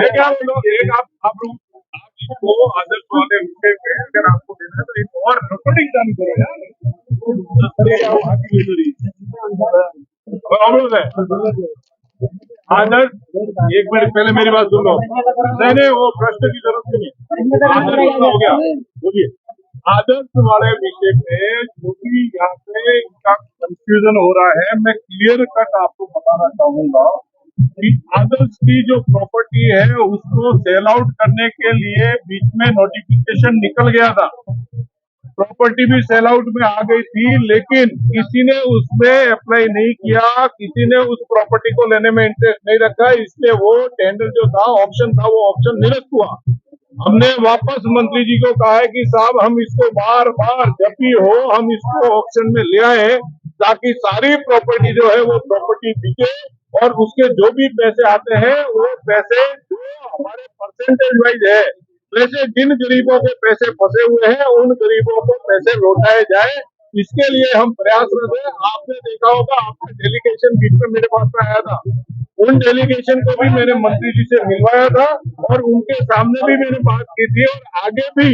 मैं क्या बोल रहा हूँ, एक आप इसको आदर्श वाले विषय पे अगर आपको देना है तो एक और रिपोर्टिंग चालू करो यार। आदर्श, एक मिनट पहले मेरी बात सुन लो। नहीं, वो प्रश्न की जरूरत नहीं है। आदर्श हो गया, बोलिए। आदर्श वाले विषय पे जो भी यहाँ पे इनका कंफ्यूजन हो रहा है, मैं क्लियर कट आपको बताना चाहूंगा कि आदर्श की जो प्रॉपर्टी है उसको सेल आउट करने के लिए बीच में नोटिफिकेशन निकल गया था, प्रॉपर्टी भी सेल आउट में आ गई थी, लेकिन किसी ने उसमें अप्लाई नहीं किया, किसी ने उस प्रॉपर्टी को लेने में इंटरेस्ट नहीं रखा, इसलिए वो टेंडर जो था, ऑप्शन था, वो ऑप्शन निरस्त हुआ। हमने वापस मंत्री जी को कहा है कि साहब हम इसको बार बार जब भी हो हम इसको ऑप्शन में ले आए ताकि सारी प्रॉपर्टी जो है वो प्रॉपर्टी बिके और उसके जो भी पैसे आते हैं वो पैसे जो हमारे परसेंटेज वाइज है, वैसे जिन गरीबों के पैसे फंसे हुए हैं उन गरीबों को पैसे लौटाए जाए, इसके लिए हम प्रयासरत हैं। आपने देखा होगा, आपका डेलीगेशन बीच में मेरे पास में आया था, उन डेलीगेशन को भी मैंने मंत्री जी से मिलवाया था और उनके सामने भी मैंने बात की थी और आगे भी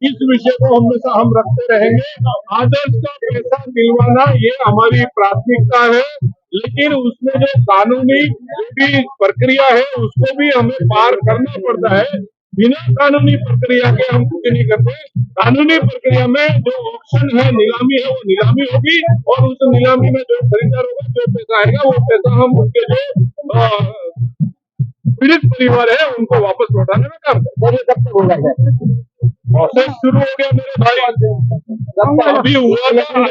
इस विषय को हमेशा हम रखते रहेंगे। आदर्श का पैसा दिलवाना ये हमारी प्राथमिकता है, लेकिन उसमें जो कानूनी जो भी प्रक्रिया है उसको भी हमें पार करना पड़ता है। बिना कानूनी प्रक्रिया के हम कुछ नहीं करते। कानूनी प्रक्रिया में जो ऑप्शन है, नीलामी है, वो नीलामी होगी और उस नीलामी में जो खरीदार होगा, जो पैसा आएगा, वो पैसा हम उनके जो पीड़ित परिवार है उनको वापस लौटाने में काम करें। प्रोसेस शुरू हो गया मेरे भाई, अभी हुआ था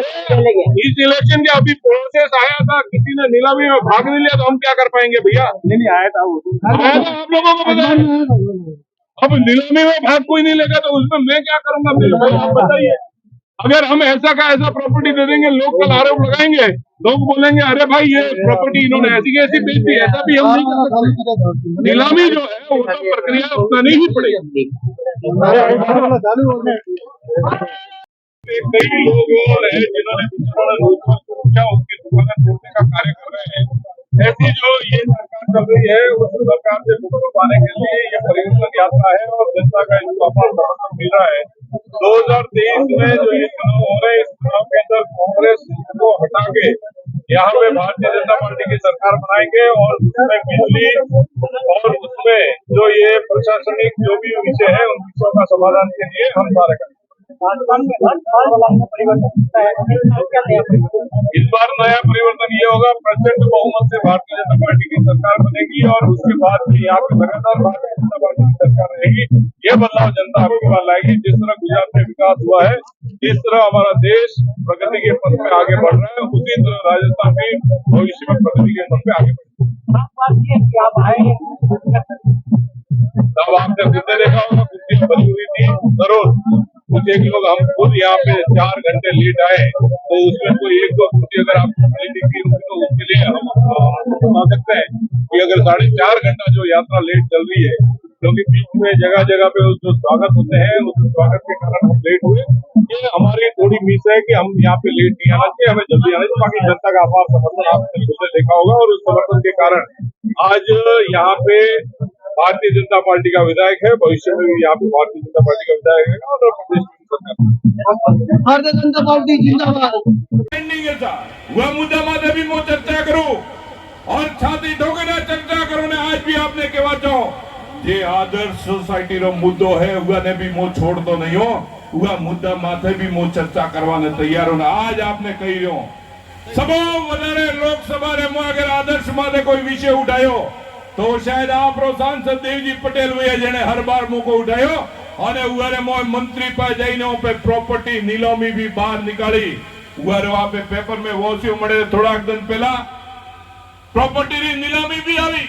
इस इलेक्शन के, अभी प्रोसेस आया था, किसी ने नीलामी में भाग नहीं लिया तो हम क्या कर पाएंगे भैया? नहीं आया था वो, आया था, आप लोगों को पता है। अब नीलामी में भाग कोई नहीं लेगा तो उसमें मैं क्या करूंगा? आप बताइए। अगर हम ऐसा का ऐसा प्रॉपर्टी दे देंगे, लोग कल आरोप लगाएंगे, लोग बोलेंगे अरे भाई ये प्रॉपर्टी इन्होंने ऐसी कैसी बेच दी, ऐसा भी हम नहीं कर सकते। नीलामी जो है वो तो प्रक्रिया उतना नहीं ही पड़ेगी। कई लोग और हैं जिन्होंने उसकी दुकान तोड़ने का कार्य कर रहे हैं। ऐसी जो ये सरकार चल रही है उस सरकार से मुक्त पाने के लिए ये परिवर्तन यात्रा है और जनता का इसको अपना समर्थन मिल रहा है। 2023 में जो ये चुनाव हो रहे हैं, इस चुनाव के अंदर कांग्रेस को हटा के यहाँ पे भारतीय जनता पार्टी की सरकार बनाएंगे और उसमें बिजली और उसमें जो ये प्रशासनिक जो भी विषय है उन विषयों का समाधान के लिए हम कार्य करेंगे। इस बार नया परिवर्तन ये होगा, प्रचंड बहुमत से भारतीय जनता पार्टी की सरकार बनेगी और उसके बाद भी यहाँ पे लगातार भारतीय जनता पार्टी की सरकार रहेगी। ये बदलाव जनता आपकी बार लाएगी। जिस तरह गुजरात में विकास हुआ है, जिस तरह हमारा देश प्रगति के पथ में आगे बढ़ रहा है, उसी तरह राजस्थान भी भविष्य में प्रगति के पथ में आगे बढ़ेगा। तब आपने खुद देखा होगा, कुर्सियां बनी हुई थी जरूर, कुछ एक लोग हम खुद यहाँ पे 4 घंटे लेट आए तो उसमें कोई एक दो कुर्सी अगर आपको मिली दिखी होगी तो उसके लिए हम बता सकते हैं कि अगर 4.5 घंटा जो यात्रा लेट चल रही है, क्योंकि बीच में जगह जगह पे जो स्वागत होते हैं उस स्वागत के कारण हम लेट हुए। ये हमारी थोड़ी मिस है कि हम यहाँ पे लेट नहीं आना चाहिए, हमें जल्दी आना चाहिए। बाकी जनता का अपार समर्थन आपने खुद ने देखा होगा और उस समर्थन के कारण आज यहाँ पे भारतीय जनता पार्टी का विधायक है, भविष्य में भी यहाँ पे भारतीय जनता पार्टी का विधायक है और प्रदेश की सरकार भारतीय जनता पार्टी जिंदाबाद। वह मुद्दा माथे भी मो चर्चा करूं और छाती ठोकना चर्चा करो ने आज भी आपने केवा चो जे आदर्श सोसायटी रो मुद्दो है वह ने भी मो छोड़ दो नहीं हो, वह मुद्दा माथे भी मो चर्चा करवाने तैयार हो। आज आपने कही रहो सबो वधारे लोकसभा रे मो अगर आदर्श माथे कोई विषय उठायो तो शायद आप सांसद देवजी पटेल भैया जेने हर बार मौको उठायो और मंत्री पर जाइने पे प्रॉपर्टी नीलामी भी बाहर निकाली। वहाँ पे पेपर में वोसियो मळे थोड़ा दिन पहला प्रॉपर्टी री नीलामी भी आई,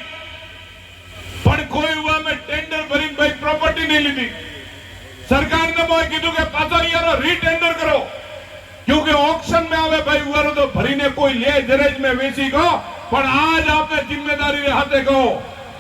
पण कोई हुआ में टेंडर भरी भाई प्रॉपर्टी नहीं ली थी। सरकार ने मोए कीधु के पाछा यारो रीटेंडर करो, क्योंकि ऑक्शन में आवे भाई हुआ तो भरी ने कोई ले दरेज में वेची को। पर आज आपने जिम्मेदारी हाथे को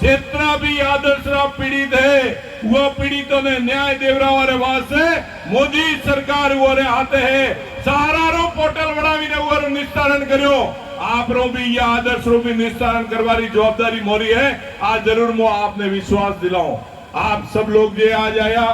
जितना भी आदर्श पीड़ित है वो पीड़ितों ने न्याय देवरा वाले वास्ते मोदी सरकार वो हाथे है सहारा रो पोर्टल बनावीने वो निस्तारण कर्यो आप रो भी या आदर्श रो भी निस्तारण करवानी जवाबदारी मोरी है। आज जरूर मो आपने विश्वास दिलाओ। आप सब लोग जे आज आया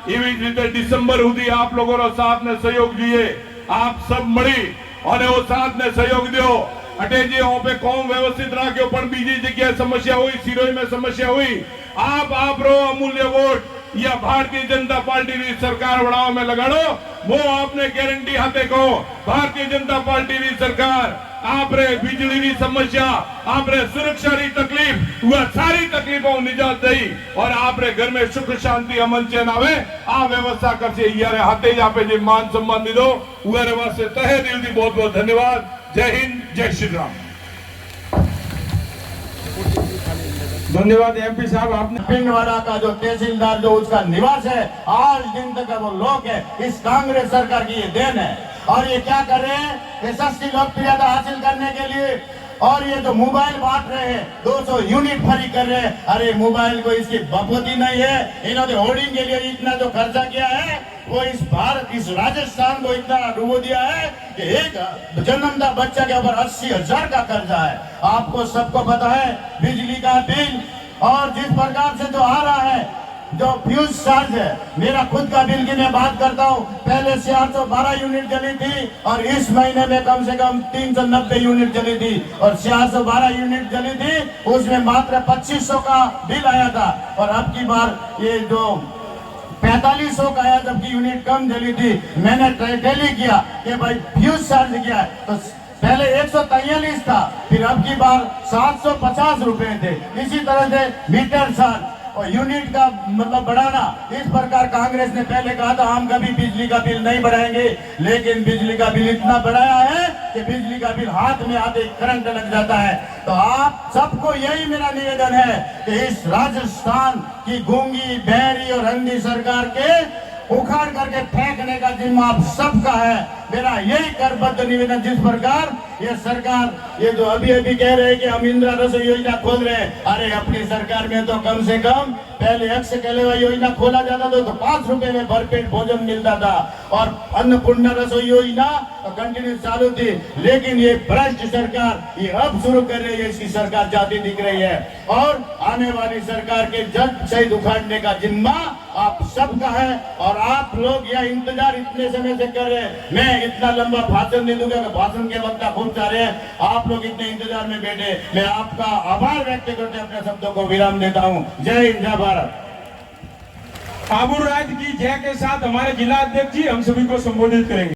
एवी रीते डिसेम्बर सुधी आप लोगों साथ ने सहयोग दिए। आप सब मળી અને वो साथ ने सहयोग दो। अटे जे पे कौम व्यवस्थित राख्यो पण बीजी जगह समस्या हुई, सिरोही में समस्या हुई। आप रो अमूल्य वोट या भारतीय जनता पार्टी की सरकार बनाव में लगाड़ो। वो आपने गारंटी हाथे कहो भारतीय जनता पार्टी की सरकार आपरे बिजली की समस्या, आपरे सुरक्षा की तकलीफ, वह सारी तकलीफों निजात दई और आपरे घर में सुख शांति अमन चैन आवे आ व्यवस्था करसे। यारे हाथे ज आपे जे मान सम्मान दीदो उहरे वास्ते तहे दिल थी बहुत बहुत धन्यवाद। जय हिंद, जय श्री राम। धन्यवाद एमपी साहब। आपने पिंडवाड़ा का जो तहसीलदार जो उसका निवास है आज दिन तक वो लोग है, इस कांग्रेस सरकार की ये देन है। और ये क्या कर रहे हैं, ये सस्ती लोकप्रियता हासिल करने के लिए और ये जो मोबाइल बांट रहे हैं 200 यूनिट फ्री कर रहे हैं। अरे मोबाइल को इसकी बपोती नहीं है। इन्होंने होर्डिंग के लिए इतना जो खर्चा किया है वो इस भारत, इस राजस्थान को इतना डुबो दिया है कि एक जन्मदा बच्चा के ऊपर 80,000 का कर्जा है। आपको सबको पता है बिजली का बिल और जिस प्रकार से जो आ रहा है, जो फ्यूज चार्ज है, मेरा खुद का बिल की मैं बात करता हूँ, पहले 412 यूनिट जली थी और इस महीने में कम से कम 390 यूनिट जली थी और 412 यूनिट जली थी उसमें मात्र 2500 का बिल आया था। और अब की बार ये जो 4500 का आया जबकि यूनिट कम जली थी। मैंने टैली किया कि भाई फ्यूज चार्ज किया है तो पहले 143 था, फिर अब की बार 750 रुपए थे। इसी तरह से मीटर चार्ज और यूनिट का मतलब बढ़ाना, इस प्रकार कांग्रेस ने पहले कहा था हम कभी बिजली का बिल नहीं बढ़ाएंगे, लेकिन बिजली का बिल इतना बढ़ाया है कि बिजली का बिल हाथ में आते करंट लग जाता है। तो आप सबको यही मेरा निवेदन है कि इस राजस्थान की गूंगी, बहरी और अंधी सरकार के उखाड़ करके फेंकने का जिम्मा आप सबका है। मेरा यही करबद्ध निवेदन, जिस प्रकार ये सरकार ये जो अभी कह रहे हैं कि हम इंदिरा रसोई योजना खोल रहे हैं, अरे अपनी सरकार में तो कम से कम पहले अक्षय कलेवा योजना खोला जाता था तो 5 रुपए में भरपेट भोजन मिलता था और अन्नपूर्णा रसोई योजना तो कंटिन्यू चालू थी। लेकिन ये भ्रष्ट सरकार ये अब शुरू कर रही है, इसकी सरकार जाती दिख रही है और आने वाली सरकार के जल्द शहीद उखाड़ने का जिम्मा आप सबका है। और आप लोग यह इंतजार इतने समय से कर रहे हैं, मैं इतना लंबा भाषण नहीं दूंगा, भाषण के वक्त खूब सारे हैं, आप लोग इतने इंतजार में बैठे, मैं आपका आभार व्यक्त करते अपने शब्दों को विराम देता हूँ। जय हिंद, जय भारत। आबू राज की जय के साथ हमारे जिला अध्यक्ष जी हम सभी को संबोधित करेंगे।